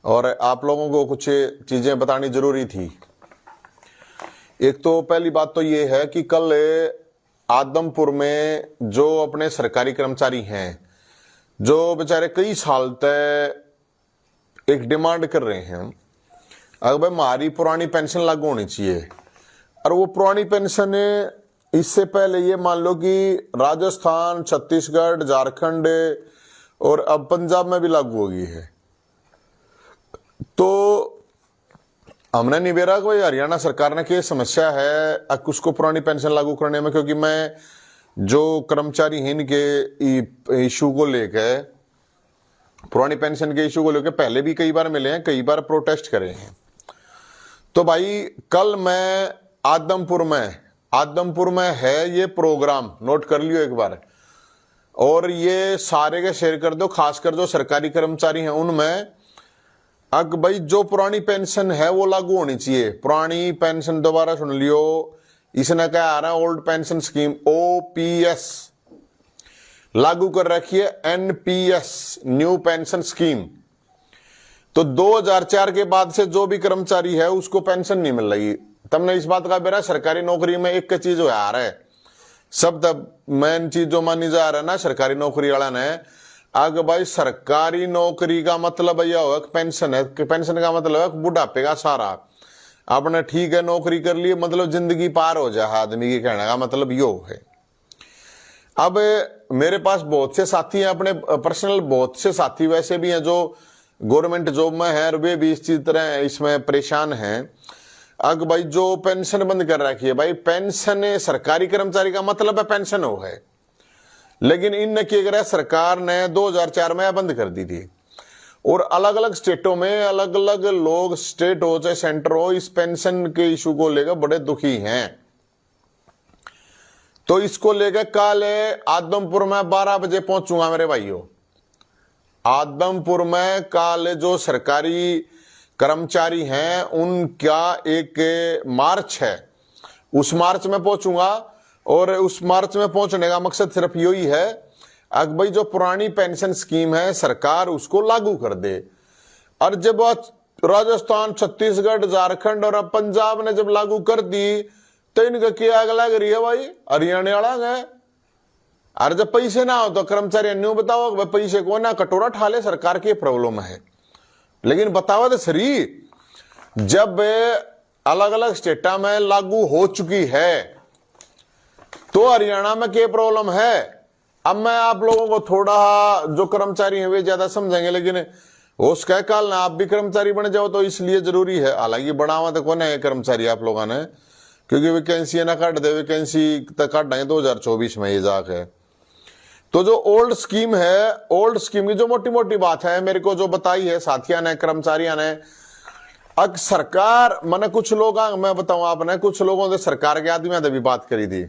और आप लोगों को कुछ चीजें बतानी जरूरी थी। एक तो पहली बात तो ये है कि कल आदमपुर में जो अपने सरकारी कर्मचारी हैं, जो बेचारे कई साल तक एक डिमांड कर रहे हैं, अगर भाई हमारी पुरानी पेंशन लागू होनी चाहिए, और वो पुरानी पेंशन इससे पहले ये मान लो कि राजस्थान, छत्तीसगढ़, झारखंड और अब पंजाब में भी लागू हो गई है। तो हमने निवेरा को हरियाणा सरकार ने की समस्या है उसको पुरानी पेंशन लागू करने में, क्योंकि मैं जो कर्मचारी हैं इनके इशू को लेकर, पुरानी पेंशन के इशू को लेकर पहले भी कई बार मिले हैं, कई बार प्रोटेस्ट करे हैं। तो भाई कल मैं आदमपुर में है ये प्रोग्राम, नोट कर लियो एक बार, और ये सारे के शेयर कर दो, खासकर जो सरकारी कर्मचारी हैं उनमें। अब भाई जो पुरानी पेंशन है वो लागू होनी चाहिए। पुरानी पेंशन, दोबारा सुन लियो, इसने क्या आ रहा है, ओल्ड पेंशन स्कीम OPS लागू कर रखी है NPS, न्यू पेंशन स्कीम। तो 2004 के बाद से जो भी कर्मचारी है उसको पेंशन नहीं मिल रही। तुमने इस बात का बेरा सरकारी नौकरी में एक चीज आ रहा है, सब मेन चीज जो मानी जा रहा है ना सरकारी नौकरी वाला ने, अग भाई सरकारी नौकरी का मतलब यह होगा पेंशन है, पेंशन का मतलब है बुढ़ापे का सारा। आपने ठीक है नौकरी कर ली, मतलब जिंदगी पार हो जाए आदमी की, कहने का मतलब यो है। अब मेरे पास बहुत से साथी हैं, अपने पर्सनल बहुत से साथी वैसे भी हैं जो गवर्नमेंट जॉब में है, और वे भी इस चीज तरह इसमें परेशान हैं। अग भाई जो पेंशन बंद कर रखी है, भाई पेंशन सरकारी कर्मचारी का मतलब है पेंशन हो है, लेकिन इन क्या करा सरकार ने 2004 में बंद कर दी थी। और अलग अलग स्टेटों में अलग अलग लोग, स्टेट हो चाहे सेंटर हो, इस पेंशन के इशू को लेकर बड़े दुखी हैं। तो इसको लेकर कल आदमपुर में 12 बजे पहुंचूंगा मेरे भाइयों। आदमपुर में कल जो सरकारी कर्मचारी हैं उनका एक मार्च है, उस मार्च में पहुंचूंगा। और उस मार्च में पहुंचने का मकसद सिर्फ यही है, अब भाई जो पुरानी पेंशन स्कीम है सरकार उसको लागू कर दे। और जब राजस्थान, छत्तीसगढ़, झारखंड और अब पंजाब ने जब लागू कर दी तो इनका क्या आग लग रही है भाई, हरियाणा वाला है। और जब पैसे ना हो तो कर्मचारी न्यू बताओ भाई पैसे को ना कटोरा ठाले, सरकार की प्रॉब्लम है। लेकिन बतावा तो सही, जब अलग अलग स्टेटा में लागू हो चुकी है तो हरियाणा में क्या प्रॉब्लम है। अब मैं आप लोगों को थोड़ा, जो कर्मचारी हैं वे ज्यादा समझेंगे, लेकिन हो सके कल ना आप भी कर्मचारी बन जाओ, तो इसलिए जरूरी है। हालांकि बढ़ावा तो कौन है कर्मचारी आप लोगों ने, क्योंकि वैकेंसी ना काट दे, वैकेंसी तक काट देंगे 2024 में ये जाके। तो जो ओल्ड स्कीम है, ओल्ड स्कीम की जो मोटी मोटी बात है मेरे को जो बताई है साथिया ने, कर्मचारियों ने, अब सरकार मैंने कुछ लोग, मैं बताऊं आपने, कुछ लोगों ने सरकार के आदमियों ने भी बात करी थी।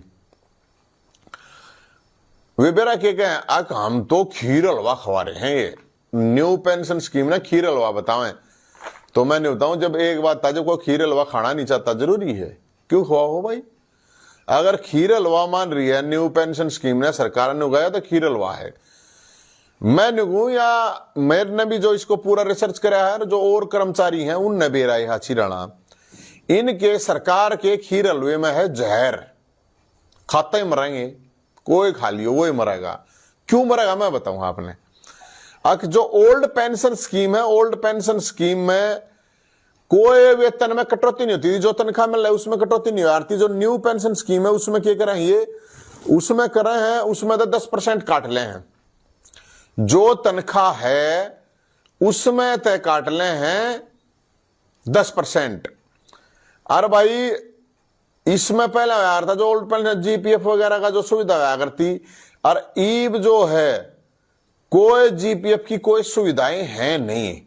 वे बेरा के कहें हम तो खीर हलवा खवा रहे हैं, ये न्यू पेंशन स्कीम ना खीर हलवा बतावें। तो मैं नहीं बताऊं, जब एक बात था, जब कोई खीर हलवा खाना नहीं चाहता जरूरी है क्यों खवाओ भाई। अगर खीर हलवा मान रही है न्यू पेंशन स्कीम ने, सरकार ने उगाया तो खीर हलवा है। मैं निगू या मेरे ने भी जो इसको पूरा रिसर्च कराया है, जो और कर्मचारी हैं उनने भी राय हाची राणा, इनके सरकार के खीर हलवे में है जहर, खाते ही मरेंगे, कोई खा लियो वो ही मरेगा। क्यों मरेगा मैं बताऊंगा आपने। जो ओल्ड पेंशन स्कीम है, ओल्ड पेंशन स्कीम में कोई वेतन में कटौती नहीं होती, जो तनख्वाह मिल रहा है उसमें कटौती नहीं होती। जो न्यू पेंशन स्कीम है उसमें क्या करें, ये उसमें करे हैं, उसमें तो 10% काट ले हैं, जो तनख्वाह है उसमें तय काट ले हैं 10%। अरे भाई इसमें पहले आया था जो ओल्ड पेंशन GPF वगैरह का जो सुविधा आया करती, और ईब जो है कोई GPF की कोई सुविधाएं हैं नहीं,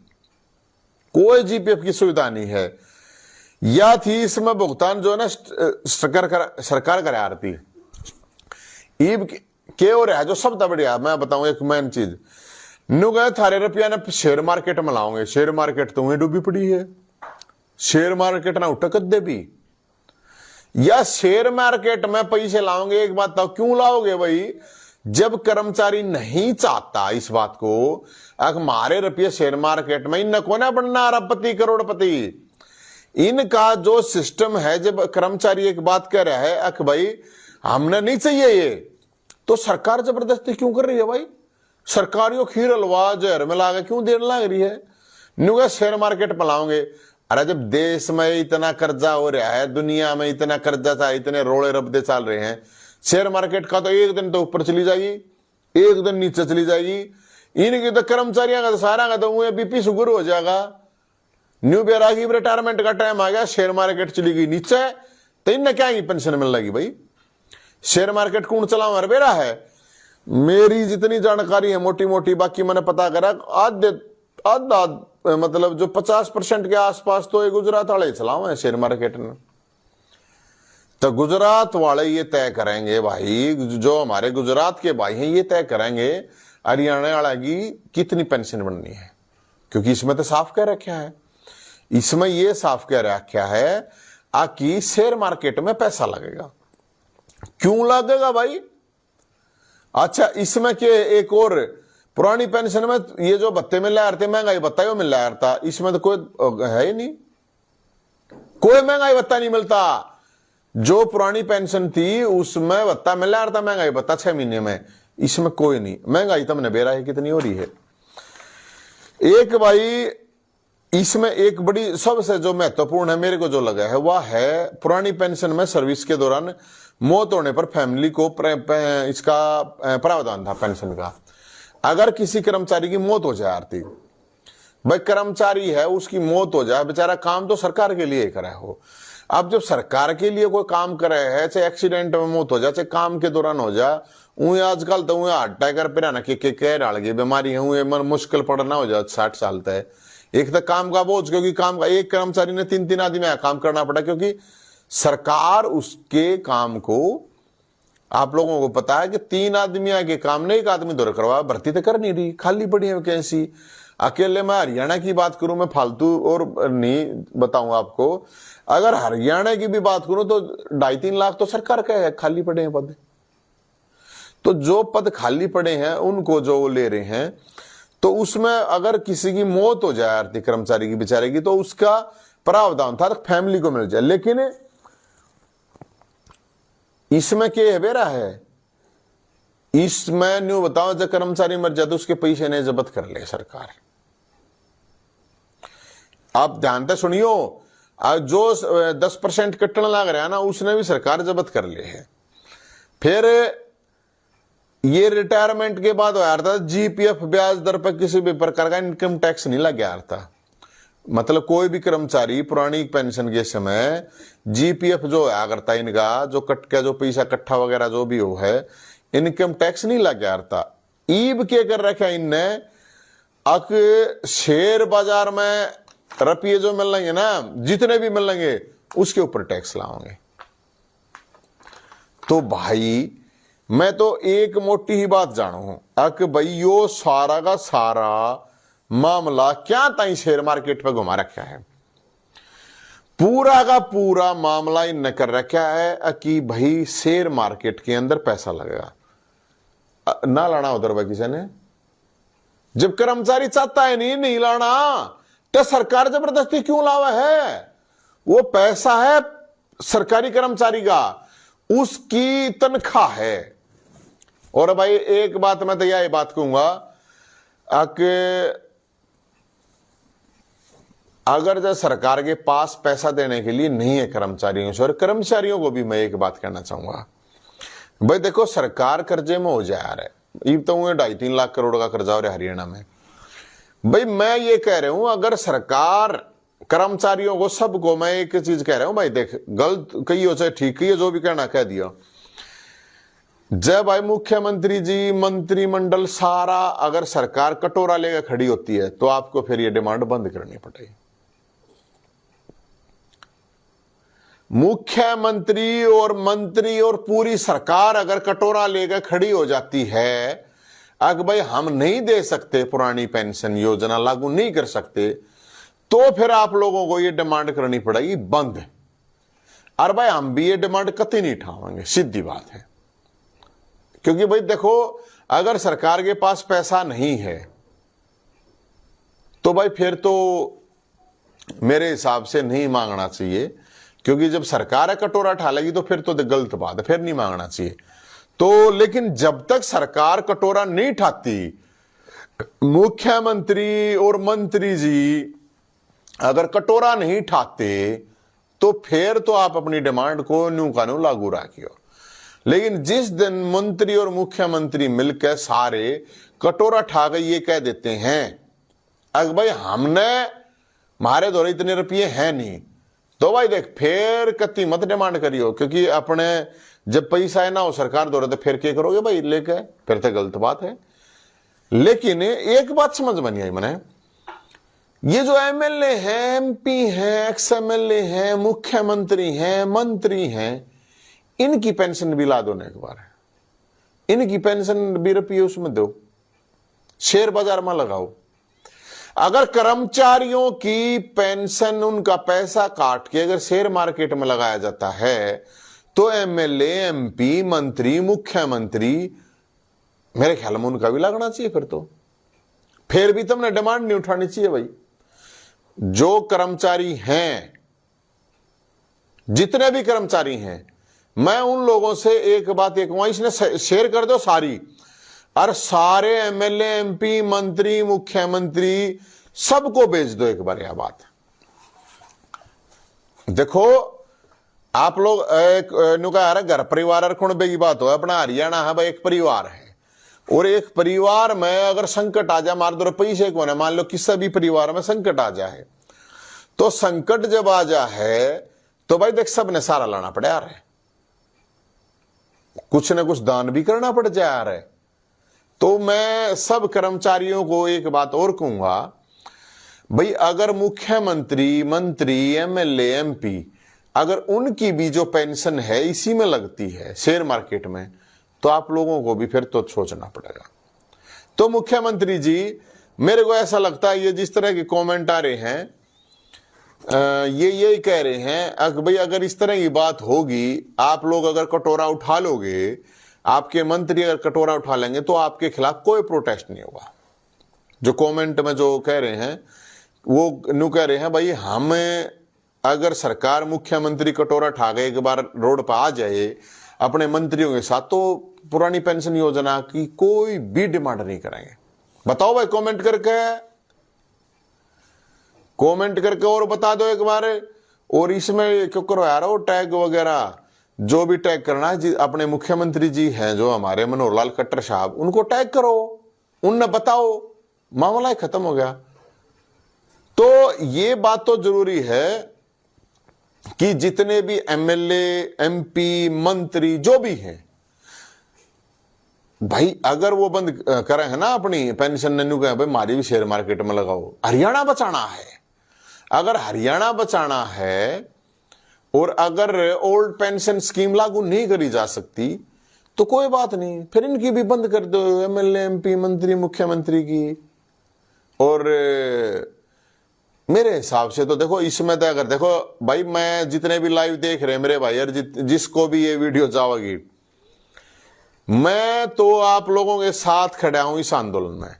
कोई GPF की सुविधा नहीं है। या थी इसमें भुगतान जो है ना सरकार करा रही ईब के और है जो सब बढ़िया। मैं बताऊं एक मेन चीज, नु गए थारे रुपया ने शेयर मार्केट में लाओगे, शेयर मार्केट तो वहीं डूबी पड़ी है, शेयर मार्केट ना उठक दे भी। या शेयर मार्केट में पैसे लाओगे, एक बात तो क्यों लाओगे भाई, जब कर्मचारी नहीं चाहता इस बात को, हमारे रुपये शेयर मार्केट में इन को ना बनना अरबपति करोड़पति, इनका जो सिस्टम है, जब कर्मचारी एक बात कह रहा है अक भाई हमने नहीं चाहिए ये, तो सरकार जबरदस्ती क्यों कर रही है भाई? सरकारियों खीर हलवा जहर में लागे क्यों देने लग रही है? न्यू शेयर मार्केट में लाओगे। अरे जब देश में इतना कर्जा हो रहा है, दुनिया में इतना कर्जा था, इतने रोड़े रबदे चल रहे हैं, शेयर मार्केट का तो एक दिन तो ऊपर चली जाएगी, एक दिन नीचे चली जाएगी। इनकी तो कर्मचारियों का तो सारा का तो बीपी शुगर हो जाएगा। न्यू बैरागी रिटायरमेंट का टाइम आ गया, शेयर मार्केट चली गई नीचे, तो इन्हें क्या पेंशन मिल लगी भाई? शेयर मार्केट कौन चलाओ हर बेरा है? मेरी जितनी जानकारी है मोटी मोटी, बाकी मैंने पता करा आधा मतलब जो 50% के आसपास तो ये गुजरात वाले चलाओ है शेयर मार्केट में। तो गुजरात वाले ये तय करेंगे भाई, जो हमारे गुजरात के भाई हैं ये तय करेंगे हरियाणा वाला की कितनी पेंशन बननी है, क्योंकि इसमें तो साफ कह रखा है, इसमें ये साफ कह रखा है कि शेयर मार्केट में पैसा लगेगा। क्यों लगेगा भाई? अच्छा, इसमें के एक और पुरानी पेंशन में ये जो भत्ते मिल रहा थे, महंगाई भत्ता यो मिल रहा था, इसमें तो कोई है ही नहीं, कोई महंगाई भत्ता नहीं मिलता। जो पुरानी पेंशन थी उसमें भत्ता मिल रहा था, महंगाई भत्ता 6 महीने में, इसमें कोई नहीं। महंगाई तो हमने बेरा है कितनी हो रही है। एक भाई इसमें एक बड़ी सबसे जो महत्वपूर्ण है मेरे को जो लगा है वह है पुरानी पेंशन में सर्विस के दौरान मौत होने पर फैमिली को इसका प्रावधान था पेंशन का। अगर किसी कर्मचारी की मौत हो जाए, आरती भाई कर्मचारी है उसकी मौत हो जाए, बेचारा काम तो सरकार के लिए करे हो। अब जब सरकार के लिए कोई काम करे है, चाहे एक्सीडेंट में मौत हो जाए, चाहे काम के दौरान हो जाए, आजकल तो हार्ट अटैक पर ना के डाल गई बीमारी है, मन मुश्किल पड़ना हो जाए 60 साल तक। एक तो काम का बोझ, क्योंकि काम का एक कर्मचारी ने 3-3 आदमी काम करना पड़ा, क्योंकि सरकार उसके काम को, आप लोगों को पता है कि 3 आदमी के काम ने एक आदमी दौरा करवा, भर्ती तो कर नहीं रही, खाली पड़ी है वैकेंसी। अकेले मैं हरियाणा की बात करूं, मैं फालतू और नहीं बताऊं आपको, अगर हरियाणा की भी बात करूं तो 2.5-3 लाख तो सरकार का है, खाली पड़े हैं पद। तो जो पद खाली पड़े हैं उनको जो ले रहे हैं, तो उसमें अगर किसी की मौत हो जाए आर्थिक कर्मचारी की बेचारे की, तो उसका प्रावधान था फैमिली को मिल जाए। लेकिन इसमें क्या है बेरा है, इसमें न्यू बताओ जब कर्मचारी मर जाए तो उसके पैसे नहीं जब्त कर ले सरकार। आप ध्यान से सुनियो, जो 10% कटने लग रहा है ना, उसने भी सरकार जब्त कर ले है। फिर ये रिटायरमेंट के बाद हो था जीपीएफ ब्याज दर पर किसी भी प्रकार का इनकम टैक्स नहीं लग गया था। मतलब कोई भी कर्मचारी पुरानी पेंशन के समय जीपीएफ जो है करता, इनका जो कट का जो पैसा इकट्ठा वगैरह जो भी हो है, इनकम टैक्स नहीं लग गया था। ईब के कर रखा इनने, अक शेयर बाजार में रुपये जो मिल लेंगे ना, जितने भी मिल लेंगे उसके ऊपर टैक्स लाओगे। तो भाई मैं तो एक मोटी ही बात जानू अक भाई यो सारा का सारा मामला क्या ताई शेयर मार्केट पे घुमा रखा है, पूरा का पूरा मामला इन कर रखा है कि भाई शेयर मार्केट के अंदर पैसा लगेगा ना लाना उधर भाई किसी ने। जब कर्मचारी चाहता है नहीं लाना, तो सरकार जबरदस्ती क्यों लावा है? वो पैसा है सरकारी कर्मचारी का, उसकी तनख्वाह है। और भाई एक बात मैं तो यही बात कहूंगा कि अगर जो सरकार के पास पैसा देने के लिए नहीं है कर्मचारियों से, और कर्मचारियों को भी मैं एक बात कहना चाहूंगा, भाई देखो सरकार कर्जे में हो जाए रहा है, ये तो 2.5-3 लाख करोड़ का कर्जा हो रहा है हरियाणा में। भाई मैं ये कह रहा हूं, अगर सरकार कर्मचारियों को सबको, मैं एक चीज कह रहा हूं भाई, देख गलत कही हो चाहे ठीक कही, जो भी कहना कह दिया। जब भाई मुख्यमंत्री जी, मंत्रिमंडल सारा अगर सरकार कटोरा लेकर खड़ी होती है, तो आपको फिर ये डिमांड बंद करनी पड़ेगी। मुख्यमंत्री और मंत्री और पूरी सरकार अगर कटोरा लेकर खड़ी हो जाती है, अगर भाई हम नहीं दे सकते, पुरानी पेंशन योजना लागू नहीं कर सकते, तो फिर आप लोगों को ये डिमांड करनी पड़ेगी बंद। और भाई हम भी ये डिमांड कतई नहीं उठाएंगे, सीधी बात है। क्योंकि भाई देखो, अगर सरकार के पास पैसा नहीं है तो भाई फिर तो मेरे हिसाब से नहीं मांगना चाहिए, क्योंकि जब सरकार कटोरा उठा लेगी तो फिर तो गलत बात है, फिर नहीं मांगना चाहिए। तो लेकिन जब तक सरकार कटोरा नहीं उठाती, मुख्यमंत्री और मंत्री जी अगर कटोरा नहीं उठाते तो फिर तो आप अपनी डिमांड को न्यू कानून लागू रखियो। लेकिन जिस दिन मंत्री और मुख्यमंत्री मिलकर सारे कटोरा उठा के ये कह देते हैं अगर भाई हमने हमारे द्वारा इतने रुपये हैं नहीं, तो भाई देख फिर कति मत डिमांड करियो, क्योंकि अपने जब पैसा है ना हो सरकार द्वारा तो फिर क्या करोगे भाई लेके, फिर तो गलत बात है। लेकिन एक बात समझ में नहीं आई मैंने, ये जो एमएलए हैं, एमपी हैं, एक्स एमएलए हैं, मुख्यमंत्री हैं, मंत्री हैं, इनकी पेंशन भी ला दो ना एक बार, इनकी पेंशन भी रुपये उसमें दो, शेयर बाजार में लगाओ। अगर कर्मचारियों की पेंशन उनका पैसा काट के अगर शेयर मार्केट में लगाया जाता है तो एमएलए, एमपी, मंत्री, मुख्यमंत्री, मेरे ख्याल में उनका भी लगना चाहिए फिर भी तुमने डिमांड नहीं उठानी चाहिए भाई। जो कर्मचारी हैं, जितने भी कर्मचारी हैं, मैं उन लोगों से एक बात ये कहूंगा, इसने शेयर कर दो सारी, और सारे एमएलए, एमपी, मंत्री, मुख्यमंत्री सबको भेज दो एक बार यह बात। देखो आप लोग एक घर परिवार कुणबे की बात हो, अपना हरियाणा है भाई, एक परिवार है, और एक परिवार में अगर संकट आ जाए, मार दो पैसे को ना, मान लो किसी भी परिवार में संकट आ जाए, तो संकट जब आ जाए तो भाई देख सबने सारा लाना पड़े आ रहा है, कुछ ना कुछ दान भी करना पड़ जाए आ रहा है। तो मैं सब कर्मचारियों को एक बात और कहूंगा भाई, अगर मुख्यमंत्री, मंत्री, एमएलए, एमपी अगर उनकी भी जो पेंशन है इसी में लगती है शेयर मार्केट में, तो आप लोगों को भी फिर तो सोचना पड़ेगा। तो मुख्यमंत्री जी, मेरे को ऐसा लगता है ये जिस तरह के कमेंट आ रहे हैं, ये यही कह रहे हैं भाई अगर इस तरह की बात होगी, आप लोग अगर कटोरा उठा लोगे, आपके मंत्री अगर कटोरा उठा लेंगे तो आपके खिलाफ कोई प्रोटेस्ट नहीं होगा। जो कमेंट में जो कह रहे हैं वो न्यू कह रहे हैं भाई, हम अगर सरकार, मुख्यमंत्री कटोरा उठा के एक बार रोड पर आ जाए अपने मंत्रियों के साथ, तो पुरानी पेंशन योजना की कोई भी डिमांड नहीं करेंगे। बताओ भाई कमेंट करके और बता दो एक बार। और इसमें क्यों करो यार वो टैग वगैरह, जो भी टैग करना है, अपने मुख्यमंत्री जी हैं जो हमारे मनोहर लाल खट्टर साहब, उनको टैग करो, उन्हें बताओ, मामला ही खत्म हो गया। तो ये बात तो जरूरी है कि जितने भी एमएलए, एमपी, मंत्री जो भी हैं भाई, अगर वो बंद करे है ना अपनी पेंशन नन्नू कहे भाई मारी भी शेयर मार्केट में लगाओ, हरियाणा बचाना है। अगर हरियाणा बचाना है और अगर ओल्ड पेंशन स्कीम लागू नहीं करी जा सकती तो कोई बात नहीं, फिर इनकी भी बंद कर दो, एमएलए, एमपी, मंत्री, मुख्यमंत्री की। और मेरे हिसाब से तो देखो इसमें तो अगर देखो भाई, मैं जितने भी लाइव देख रहे हैं मेरे भाई, और जिसको भी ये वीडियो जाओगी, मैं तो आप लोगों के साथ खड़ा हूं इस आंदोलन में।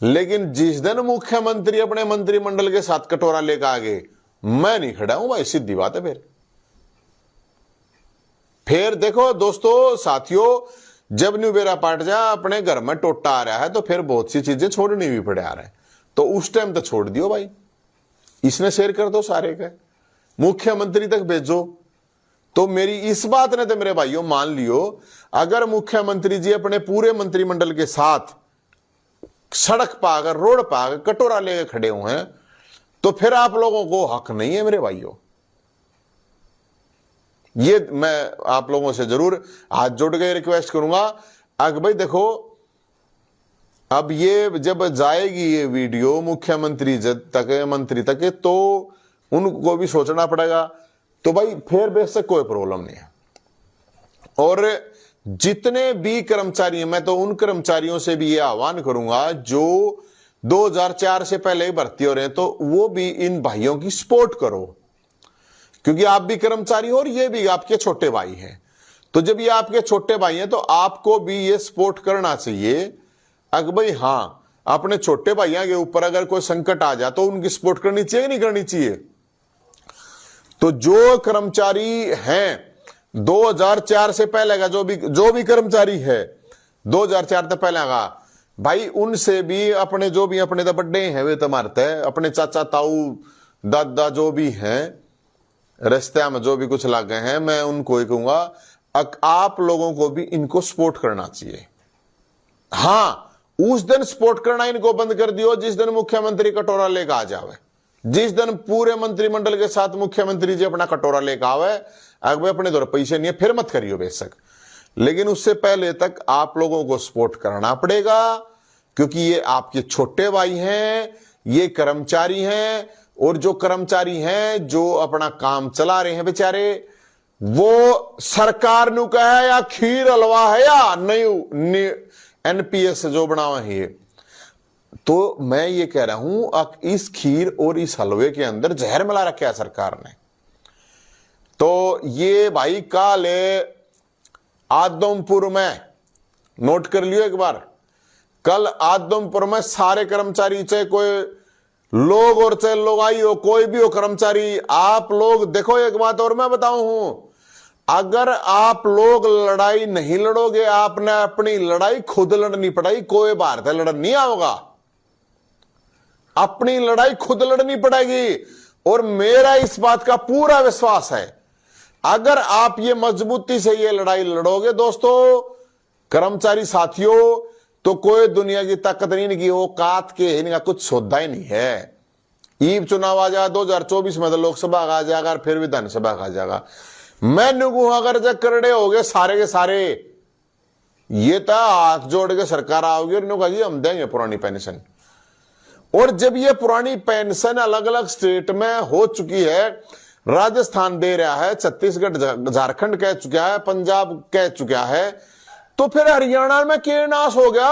लेकिन जिस दिन मुख्यमंत्री अपने मंत्रिमंडल के साथ कटोरा लेकर आ गए, मैं नहीं खड़ा हूं भाई, सीधी बात है। फिर देखो दोस्तों, साथियों, जब न्यू बेरा पाट जा अपने घर में टोटा आ रहा है तो फिर बहुत सी चीजें छोड़नी भी पड़े आ रहा है, तो उस टाइम तो छोड़ दियो भाई, इसने शेयर कर दो सारे का, मुख्यमंत्री तक भेजो। तो मेरी इस बात ने तो मेरे भाइयों मान लियो, अगर मुख्यमंत्री जी अपने पूरे मंत्रिमंडल के साथ सड़क पर आकर, रोड पर आकर कटोरा लेकर खड़े हुए हैं, तो फिर आप लोगों को हक नहीं है मेरे भाइयों। ये मैं आप लोगों से जरूर हाथ जोड़ के रिक्वेस्ट करूंगा। अगर भाई देखो, अब ये जब जाएगी ये वीडियो मुख्यमंत्री तक, मंत्री तक, तो उनको भी सोचना पड़ेगा। तो भाई फिर बेशक कोई प्रॉब्लम नहीं है। और जितने भी कर्मचारी, मैं तो उन कर्मचारियों से भी ये आह्वान करूंगा जो 2004 से पहले ही भर्ती हो रहे हैं, तो वो भी इन भाइयों की सपोर्ट करो, क्योंकि आप भी कर्मचारी हो और ये भी आपके छोटे भाई हैं। तो जब ये आपके छोटे भाई हैं तो आपको भी ये सपोर्ट करना चाहिए। अगर भाई हाँ अपने छोटे भाइयों के ऊपर अगर कोई संकट आ जाए तो उनकी सपोर्ट करनी चाहिए नहीं करनी चाहिए। तो जो कर्मचारी हैं 2004 से पहले का जो भी कर्मचारी है 2004 से पहले का भाई, उनसे भी अपने जो भी अपने तो बड्डे हैं वे तो मारते हैं, अपने चाचा ताऊ दादा जो भी हैं रिश्ते में जो भी कुछ लागे हैं, मैं उनको ही कहूंगा आप लोगों को भी इनको सपोर्ट करना चाहिए। हाँ उस दिन सपोर्ट करना इनको बंद कर दियो जिस दिन मुख्यमंत्री कटोरा लेकर आ जावे, जिस दिन पूरे मंत्रिमंडल के साथ मुख्यमंत्री जी अपना कटोरा लेकर आवे। अगर अपने द्वारा पैसे नहीं है फिर मत करियो बेशक, लेकिन उससे पहले तक आप लोगों को सपोर्ट करना पड़ेगा, क्योंकि ये आपके छोटे भाई हैं, ये कर्मचारी हैं, और जो कर्मचारी हैं जो अपना काम चला रहे हैं बेचारे, वो सरकार नु कहे या खीर हलवा है या नहीं एनपीएस जो बनावा है ये। तो मैं ये कह रहा हूं इस खीर और इस हलवे के अंदर जहर मिला रखा है सरकार ने। तो ये भाई काल आदमपुर में नोट कर लियो एक बार, कल आदमपुर में सारे कर्मचारी चाहे कोई लोग और चाहे लोग आई हो कोई भी हो कर्मचारी, आप लोग देखो एक बात और मैं बताऊं हूं, अगर आप लोग लड़ाई नहीं लड़ोगे, आपने अपनी लड़ाई खुद लड़नी पड़ेगी, कोई बाहर से लड़न नहीं आओगा, अपनी लड़ाई खुद लड़नी पड़ेगी। और मेरा इस बात का पूरा विश्वास है अगर आप ये मजबूती से ये लड़ाई लड़ोगे दोस्तों कर्मचारी साथियों, तो कोई दुनिया की ताकत नहीं की औकात के इनका कुछ सौदा ही नहीं है। ईब चुनाव आ जाए 2024 में तो लोकसभा आ जाएगा फिर विधानसभा आ जाएगा। मैं नुगू अगर जब करड़े हो गए सारे के सारे, ये तो हाथ जोड़ के सरकार आओगी और कहा जी हम देंगे पुरानी पेंशन। और जब ये पुरानी पेंशन अलग अलग स्टेट में हो चुकी है, राजस्थान दे रहा है, छत्तीसगढ़ झारखंड कह चुका है, पंजाब कह चुका है, तो फिर हरियाणा में के नाश हो गया?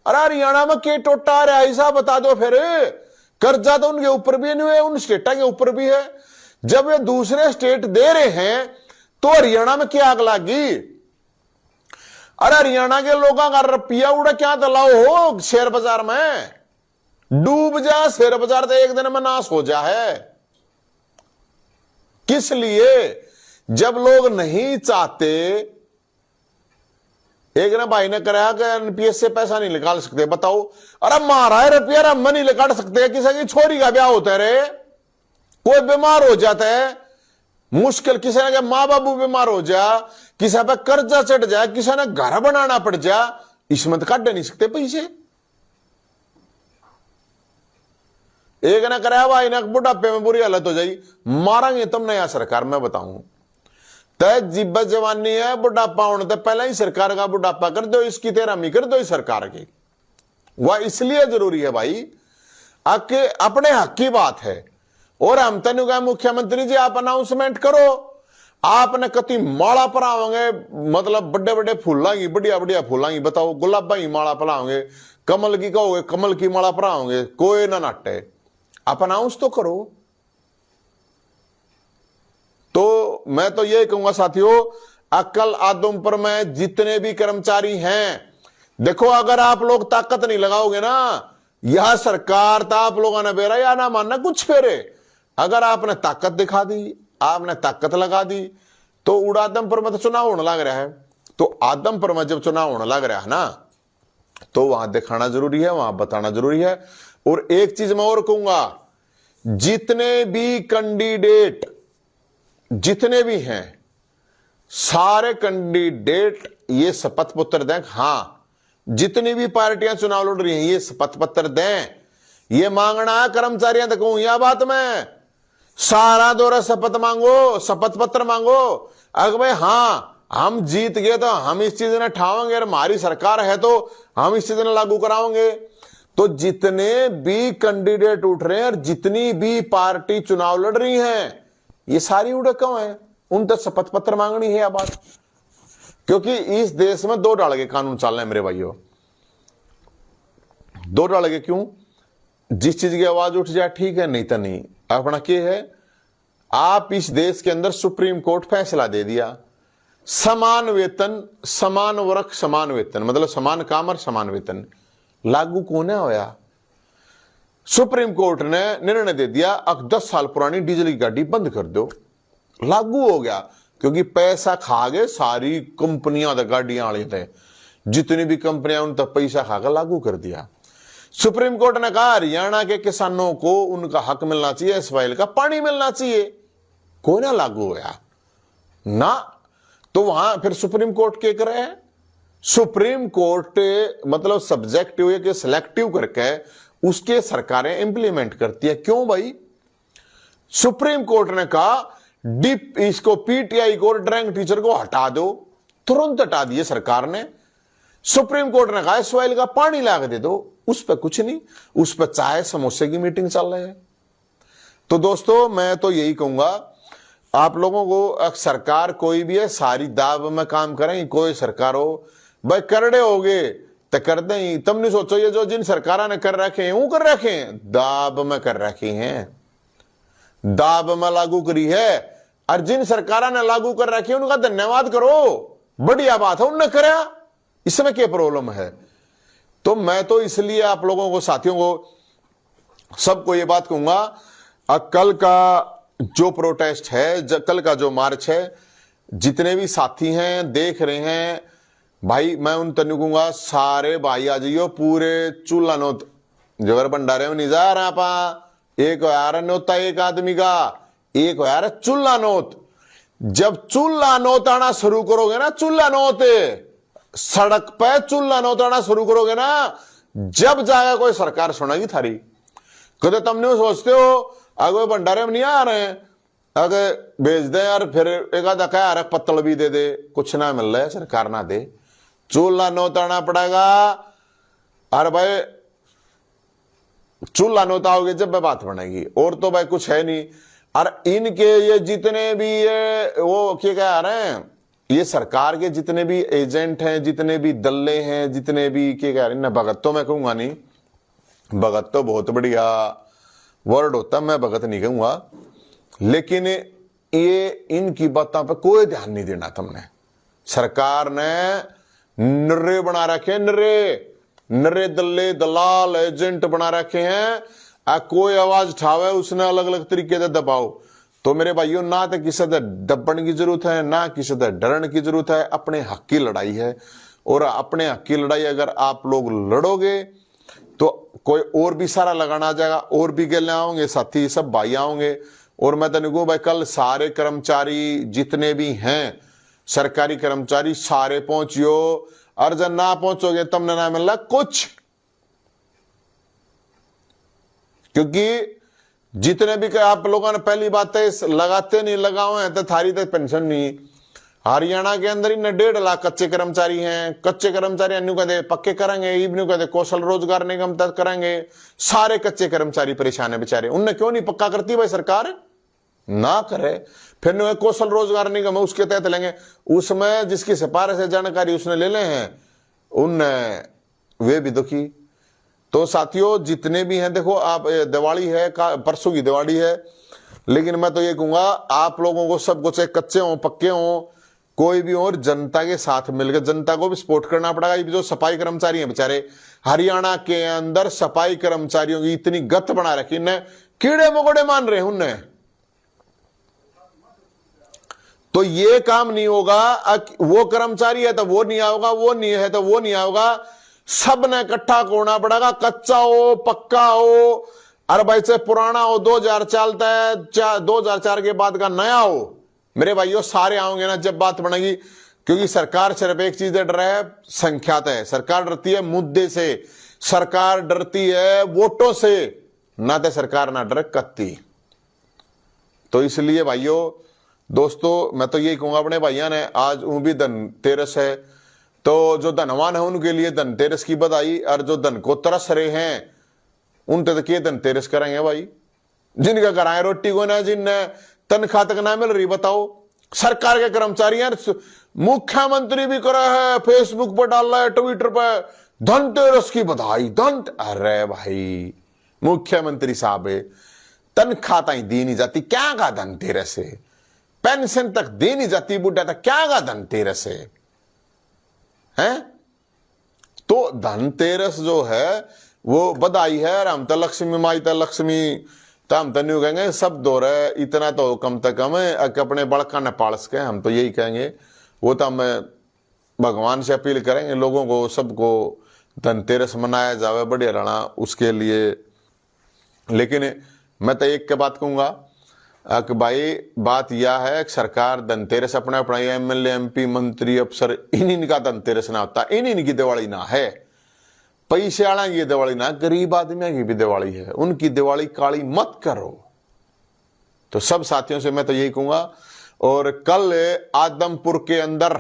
अरे हरियाणा में के टोटा रहा ऐसा बता दो। फिर कर्जा तो उनके ऊपर भी नहीं है, उन स्टेटा के ऊपर भी है। जब ये दूसरे स्टेट दे रहे हैं तो हरियाणा में क्या आग लगी? अरे हरियाणा के लोगों का रुपया उड़ा क्या दलाओ हो शेयर बाजार में, डूब जा शेयर बाजार तो एक दिन में नाश हो जा है। किस लिए? जब लोग नहीं चाहते, एक ना भाई ने कराया कि एनपीएस से पैसा नहीं निकाल सकते, बताओ। अरे मारा है रुपया, हम नहीं निकाल सकते, किसी की छोरी का ब्याह होता है रे, कोई बीमार हो जाता है, मुश्किल किसी ने माँ बाबू बीमार हो जा, किसी पे कर्जा चढ़ जाए, किसी ने घर बनाना पड़ जा, इसमें तो काट नहीं सकते पैसे। एक ने कराया भाई ना बुढ़ापे में बुरी हालत हो जाएगी, मारेंगे तुम नया सरकार में बताऊं तय जिब्बत जवानी है, बुढ़ापा होने तो पहले ही सरकार का बुढ़ापा कर दो, इसकी तेरामी कर दो इस सरकार की। वह इसलिए जरूरी है भाई अपने हक की बात है। और हम तेन कहा मुख्यमंत्री जी आप अनाउंसमेंट करो, आपने कति माला पराओगे, मतलब बड़े बड़े फूलांगी, बढ़िया बढ़िया फूलांगी, बताओ गुलाबा की माला पराओगे, कमल की कहोगे कमल की माला पराओगे, कोई ना नाटे, आप अनाउंस तो करो। तो मैं तो यही कहूंगा साथियों, अकल आदमपुर में जितने भी कर्मचारी हैं, देखो अगर आप लोग ताकत नहीं लगाओगे ना, यह सरकार तो आप लोगों ने बेरा या ना मानना कुछ फेरे। अगर आपने ताकत दिखा दी, आपने ताकत लगा दी, तो आदमपुर में तो चुनाव होने लग रहा है, तो आदमपुर में जब चुनाव होने लग रहा है ना, तो वहां दिखाना जरूरी है, वहां बताना जरूरी है। और एक चीज मैं और कहूंगा, जितने भी कैंडिडेट जितने भी हैं, सारे कैंडिडेट ये शपथ पत्र दें। हां जितनी भी पार्टियां चुनाव लड़ रही हैं ये शपथ पत्र दें, ये मांगना है कर्मचारियों तक कहूं यह बात में, सारा दौरा शपथ मांगो, शपथ पत्र मांगो। अगर भाई हां हम जीत गए तो हम इस चीज ने ठावेंगे, और हमारी सरकार है तो हम इस चीज ने लागू कराओगे। तो जितने भी कैंडिडेट उठ रहे हैं और जितनी भी पार्टी चुनाव लड़ रही हैं, ये सारी उड़क है, उन तक शपथ पत्र मांगनी है यह बात। क्योंकि इस देश में दो डाल के कानून चल रहे हैं मेरे भाइयों, दो डाल के क्यों? जिस चीज की आवाज उठ जाए ठीक है, नहीं तो नहीं। अपना क्या है, आप इस देश के अंदर सुप्रीम कोर्ट फैसला दे दिया, समान वेतन, समान वर्क समान वेतन, मतलब समान काम और समान वेतन लागू कौन है होया? सुप्रीम कोर्ट ने निर्णय दे दिया अब 10 साल पुरानी डीजल की गाड़ी बंद कर दो, लागू हो गया। क्योंकि पैसा खा गए सारी कंपनियां, गाड़ियां वाले थे, जितनी भी कंपनियां उन तक पैसा खाकर लागू कर दिया। सुप्रीम कोर्ट ने कहा हरियाणा के किसानों को उनका हक मिलना चाहिए, एसवाइल का पानी मिलना चाहिए, कौन ना लागू होया ना। तो वहां फिर सुप्रीम कोर्ट क्या करे? सुप्रीम कोर्ट मतलब सब्जेक्टिव के सिलेक्टिव करके उसके सरकारें इंप्लीमेंट करती है। क्यों भाई? सुप्रीम कोर्ट ने कहा डिप इसको पीटीआई को और ड्राइंग टीचर को हटा दो, तुरंत हटा दिए सरकार ने। सुप्रीम कोर्ट ने कहा एसवाइल का पानी ला के दे दो, उस पर कुछ नहीं, उस पर चाय समोसे की मीटिंग चल रही है। तो दोस्तों मैं तो यही कहूंगा आप लोगों को, सरकार कोई भी है सारी दाब में काम करेंगे, कोई सरकार हो भाई करड़े हो गए तो कर दें। तुम नहीं सोचो ये जो जिन सरकारों ने कर रखे हैं वो कर रखे हैं, दाब में कर रखे हैं, दाब में लागू करी है। और जिन सरकारों ने लागू कर रखे हैं उनका धन्यवाद करो, बढ़िया बात है उनने करा, इसमें क्या प्रॉब्लम है? तो मैं तो इसलिए आप लोगों को, साथियों को, सबको ये बात कहूंगा, कल का जो प्रोटेस्ट है, कल का जो मार्च है, जितने भी साथी हैं देख रहे हैं भाई, मैं उन तनु कहूंगा सारे भाई आ जाइयो, पूरे चूल्हा नोत जबर भंडारे में नहीं जा रहा पा, एक यार नोता एक आदमी का, एक यार चूल्हा नोत। जब चूल्हा नोत आना शुरू करोगे ना, चूल्हा नोत सड़क पे चूल्हा नोत आना शुरू करोगे ना, जब जाएगा कोई सरकार सुनेगी थारी। कदे तुम नहीं सोचते हो अगर भंडारे में नहीं आ रहे हैं, अगर भेज दे यार, फिर एक आधा कह यार पत्तल भी दे दे, कुछ ना मिल रहा है, सरकार ना दे, चूल्हा नोत आना पड़ेगा। अरे भाई चूल्हा नोताओगे जब बात बनेगी, और तो भाई कुछ है नहीं। और इनके ये जितने भी ये वो क्या कह रहे हैं, ये सरकार के जितने भी एजेंट हैं, जितने भी दल्ले हैं, जितने भी क्या कह रहे हैं, भगत तो मैं कहूंगा नहीं, भगत तो बहुत बढ़िया वर्ड होता, मैं भगत नहीं कहूंगा, लेकिन ये इनकी बातों पे कोई ध्यान नहीं देना। तुमने सरकार ने नर्रे बना रखे, नर्रे नरे दल्ले दलाल एजेंट बना रखे हैं, कोई आवाज उठावे उसने अलग अलग तरीके से दबाओ। तो मेरे भाइयों, ना तो किसी से दबने की जरूरत है, ना किसी से डरने की जरूरत है, अपने हक की लड़ाई है। और अपने हक की लड़ाई अगर आप लोग लड़ोगे तो कोई और भी सारा लगाना आ जाएगा, और भी गले आओगे, साथी सब भाई आओगे। और मैं तो कहूँ भाई कल सारे कर्मचारी जितने भी हैं, सरकारी कर्मचारी सारे पहुंचियो, और जब ना पहुंचोगे तुमने ना मिलना कुछ, क्योंकि जितने भी आप लोगों ने पहली बात है लगाते नहीं लगाओ हैं तो थारी तक पेंशन नहीं। हरियाणा के अंदर ही 1.5 लाख कच्चे कर्मचारी हैं। कच्चे कर्मचारी अन्यू कहते पक्के करेंगे, इब्नू कहते कौशल रोजगार निगम तक करेंगे। सारे कच्चे कर्मचारी परेशान है बेचारे, उनने क्यों नहीं पक्का करती भाई सरकार? ना करे, फिर कौशल रोजगार निगम है उसके तहत लेंगे, उसमें जिसकी सिफारिश है जानकारी उसने ले ले हैं, उनने वे भी दुखी। तो साथियों जितने भी हैं, देखो आप दिवाली है, परसों की दिवाली है, लेकिन मैं तो ये कहूंगा आप लोगों को सबको, चाहे कच्चे हों पक्के हों कोई भी, और जनता के साथ मिलकर जनता को भी सपोर्ट करना पड़ेगा। ये जो सफाई कर्मचारी हैं बेचारे, हरियाणा के अंदर सफाई कर्मचारियों की इतनी गत बना रखी, ने कीड़े मकोड़े मान रहे हैं उनने। तो ये काम नहीं होगा, वो कर्मचारी है तो वो नहीं आओगा, वो नहीं है तो वो नहीं आओगा, सब ने इकट्ठा होना पड़ेगा, कच्चा हो पक्का हो, अरे भाई से पुराना हो, 2000 चलता है, 2004 के बाद का नया हो, मेरे भाइयों सारे आओगे ना जब बात बनेगी। क्योंकि सरकार सिर्फ एक चीज डर रहा है, संख्या है, सरकार डरती है मुद्दे से, सरकार डरती है वोटों से, ना तो सरकार ना डर कत्ती। तो इसलिए भाइयों दोस्तों मैं तो यही कहूंगा अपने भाइयों ने, आज वो भी धनतेरस है, तो जो धनवान है उनके लिए धनतेरस की बधाई, और जो धन को तरस रहे हैं उनसे तो क्या धनतेरस करेंगे भाई? जिनका कराए रोटी को ना, जिनने तनख्वाह तक ना मिल रही, बताओ। सरकार के कर्मचारी हैं, मुख्यमंत्री भी कर रहा है, फेसबुक पर डाल रहा है, ट्विटर पर धनतेरस की बधाई, अरे भाई मुख्यमंत्री साहब तनख्वाह दी नहीं जाती, क्या का धनतेरस है? पेंशन तक दे नहीं जाती बुढ़ा तक क्या गा धनतेरस है? तो धनतेरस जो है वो बधाई है, और हम तो लक्ष्मी माई तो लक्ष्मी तो हम तो नहीं कहेंगे सब दो रहे इतना तो कम से कम है अपने बड़का न पाल सके, हम तो यही कहेंगे। वो तो हम भगवान से अपील करेंगे लोगों को सबको धनतेरस मनाया जावे बढ़िया रहना उसके लिए। लेकिन मैं तो एक के बात कहूंगा कि भाई बात यह है कि सरकार धनतेरस अपना अपना एमएलए एमपी मंत्री अफसर इन्हीं का धनतेरस ना होता, इन्हीं की दिवाली ना है। पैसे वाला की दिवाली ना, गरीब आदमियों की भी दिवाली है, उनकी दिवाली काली मत करो। तो सब साथियों से मैं तो यही कहूंगा। और कल आदमपुर के अंदर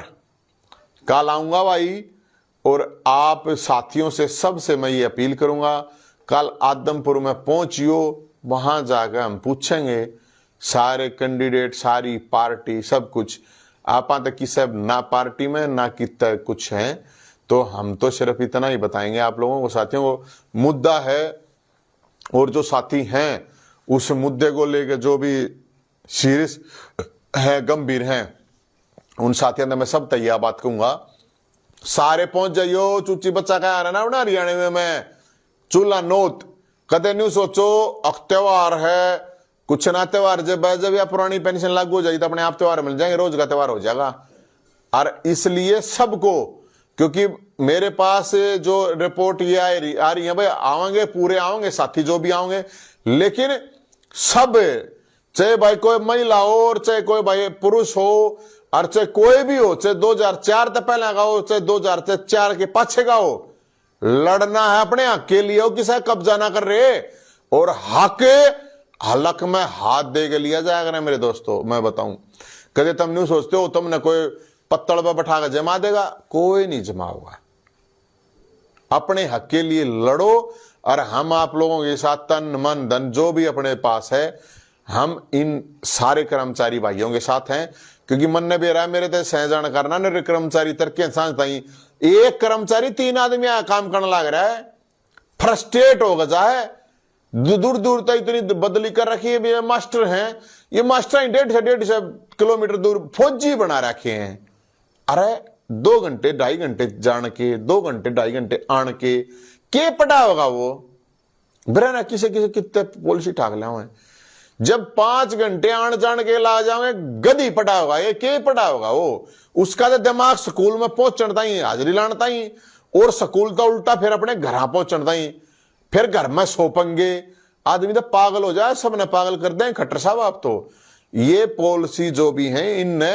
कल आऊंगा भाई, और आप साथियों से सबसे मैं ये अपील करूंगा कल आदमपुर में पहुंचियो, वहां जाकर हम पूछेंगे सारे कैंडिडेट सारी पार्टी सब कुछ आप तक की सब ना पार्टी में ना कि कुछ है, तो हम तो सिर्फ इतना ही बताएंगे आप लोगों को साथियों को मुद्दा है। और जो साथी हैं उस मुद्दे को लेकर जो भी सीरियस है गंभीर हैं उन साथियों ने मैं सब तैयार बात कहूंगा सारे पहुंच जाइयो। चूची बच्चा का आ रहा ना हरियाणा में मैं चूल्हा नोत कदे नहीं सोचो त्योहार है कुछ ना त्योहार जब या पुरानी पेंशन लागू हो जाएगी तो अपने आप त्योहार मिल जाएंगे, रोज का त्योहार हो जाएगा। और इसलिए सबको, क्योंकि मेरे पास जो रिपोर्ट ये आ रही है भाई आवेंगे पूरे आवेंगे साथी जो भी आवेंगे, लेकिन सब चाहे भाई कोई महिला हो और चाहे कोई भाई पुरुष हो और चाहे कोई भी हो, चाहे 2004 तक पहले का हो चाहे 2004 के पाछे का हो, लड़ना है अपने हक के लिए हो, किसी कब्जा ना कर रहे। और हक हलक में हाथ दे के लिया जाएगा ना मेरे दोस्तों। मैं बताऊं कदे तुम नहीं सोचते हो तुमने कोई पत्तल पर बैठा कर जमा देगा, कोई नहीं जमा होगा। अपने हक के लिए लड़ो और हम आप लोगों के साथ तन मन धन जो भी अपने पास है हम इन सारे कर्मचारी भाइयों के साथ हैं। क्योंकि मन ने भी रहा मेरे तो सहजान करना न कर्मचारी तरक्की सांस एक कर्मचारी 3 आदमी काम करने लग रहा है, फ्रस्ट्रेट हो गया है। दूर दूर तक इतनी बदली कर रखी है, ये मास्टर हैं, ये मास्टर 150 किलोमीटर दूर फौजी बना रखे हैं। अरे 2 घंटे 2.5 घंटे जान के 2 घंटे 2.5 घंटे आन के पढ़ा होगा वो बरा किसे कितने पॉलिसी ठाक लिया हुआ है। जब 5 घंटे आन जान के ला जाओगे गधी पढ़ा होगा, ये के पढ़ा होगा वो, उसका तो दिमाग स्कूल में पहुंचता ही हाजिरी लानता ही, और स्कूल तो उल्टा फिर अपने घर पहुंचता ही, फिर घर में सोपंगे। आदमी तो पागल हो जाए, सबने पागल कर दें खट्टर साहब आप। तो ये पॉलिसी जो भी है इनने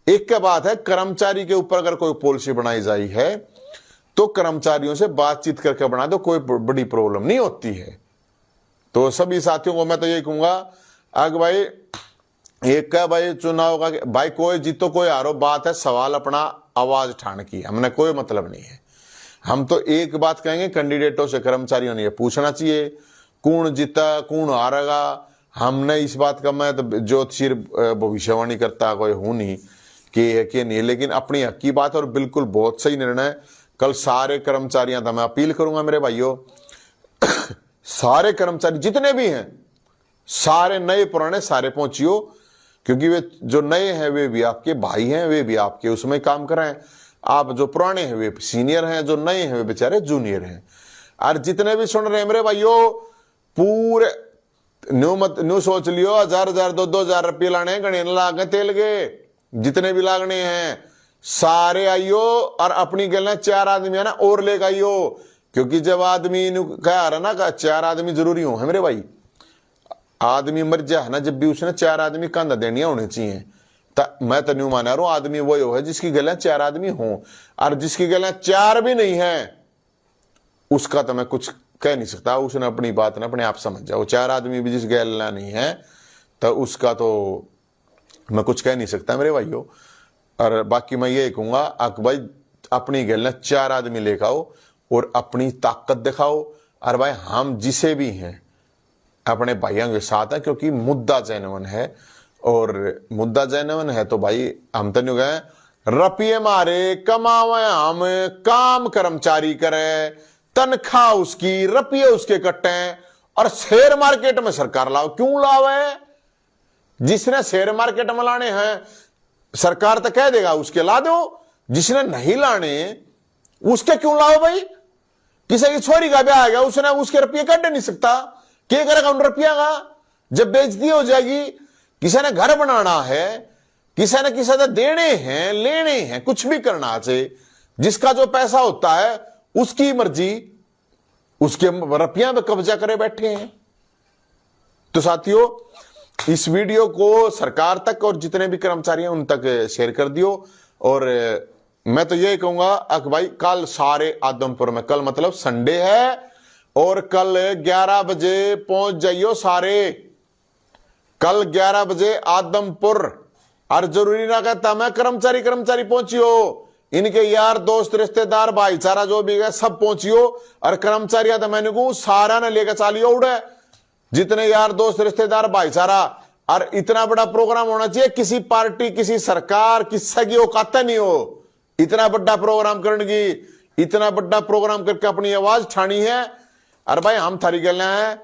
एक क्या बात है, कर्मचारी के ऊपर अगर कोई पॉलिसी बनाई जाती है तो कर्मचारियों से बातचीत करके बना दो, कोई बड़ी प्रॉब्लम नहीं होती है। तो सभी साथियों को मैं तो यही कहूंगा अगर भाई एक का भाई चुनाव का भाई कोई जीतो कोई हारो, बात है सवाल अपना आवाज ठान की, हमने कोई मतलब नहीं है। हम तो एक बात कहेंगे कैंडिडेटों से कर्मचारियों ने ये पूछना चाहिए कौन जीता कौन हारेगा। हमने इस बात का मैं तो ज्योतिषी भविष्यवाणी करता कोई हूं नहीं कि है कि नहीं, लेकिन अपनी हक की बात और बिल्कुल बहुत सही निर्णय। कल सारे कर्मचारियों का मैं अपील करूंगा मेरे भाइयों सारे कर्मचारी जितने भी हैं सारे नए पुराने सारे पहुंचियो, क्योंकि वे जो नए हैं वे भी आपके भाई हैं, वे भी आपके उसमें काम कर रहे हैं। आप जो पुराने हैं वे सीनियर हैं, जो नए हैं वे बेचारे जूनियर हैं। और जितने भी सुन रहे हैं मेरे भाइयों पूरे न्यू सोच लियो 1000 2,000 रुपये लाने गणे लागे तेल के जितने भी लागने हैं सारे आइयो और अपनी गल 4 आदमी है ना और लेकर आइयो। क्योंकि जब आदमी कह रहा ना का 4 आदमी जरूरी हो है मेरे भाई, आदमी मर जाए ना जब भी उसने 4 आदमी कंधा देनी होनी चाहिए। मैं तो नहीं माना रहा हूं आदमी वही हो है जिसकी गलें 4 आदमी हो, और जिसकी गलें 4 भी नहीं है उसका तो मैं कुछ कह नहीं सकता, उसने अपनी बात ना अपने आप समझ जाओ। 4 आदमी भी जिस गैल नहीं है तो उसका तो मैं कुछ कह नहीं सकता मेरे भाइयों। और बाकी मैं ये कहूंगा अक भाई अपनी गैल 4 आदमी लेकर आओ और अपनी ताकत दिखाओ। और भाई हम जिसे भी हैं अपने भाइयों के साथ है, क्योंकि मुद्दा जेन्युइन है, और मुद्दा जेन्युइन है तो भाई हम तो नहीं गए रुपये मारे कमावे, हम काम कर्मचारी करे, तनख्वाह उसकी रुपये उसके कट्टे और शेयर मार्केट में सरकार लाओ। क्यों लावे? जिसने शेयर मार्केट में लाने हैं सरकार तो कह देगा उसके ला दो, जिसने नहीं लाने उसके क्यों लाओ भाई। किसी की छोरी का ब्याह आ गया, उसने उसके रुपये काट नहीं सकता, क्या करेगा उन रुपया का। जब बेइज्जती हो जाएगी, किसी ने घर बनाना है, किसी ने किसी से देने हैं लेने हैं, कुछ भी करना चाहिए, जिसका जो पैसा होता है उसकी मर्जी, उसके रुपया पे कब्जा करे बैठे हैं। तो साथियों, इस वीडियो को सरकार तक और जितने भी कर्मचारी हैं उन तक शेयर कर दियो। और मैं तो यही कहूंगा कि भाई कल सारे आदमपुर में, कल मतलब संडे है, और कल 11 बजे पहुंच जाइयो सारे, कल 11 बजे आदमपुर। और जरूरी ना कहता मैं कर्मचारी पहुंचियो, इनके यार दोस्त रिश्तेदार भाईचारा जो भी है सब पहुंचियो। और कर्मचारी तो मैंने कहूं सारा ने लेकर चालियो उड़े, जितने यार दोस्त रिश्तेदार भाईचारा। और इतना बड़ा प्रोग्राम होना चाहिए, किसी पार्टी किसी सरकार किस्सा की औकात नहीं हो इतना बड़ा प्रोग्राम करने की। इतना बड़ा प्रोग्राम करके अपनी आवाज ठानी है। और भाई हम थारी गल हैं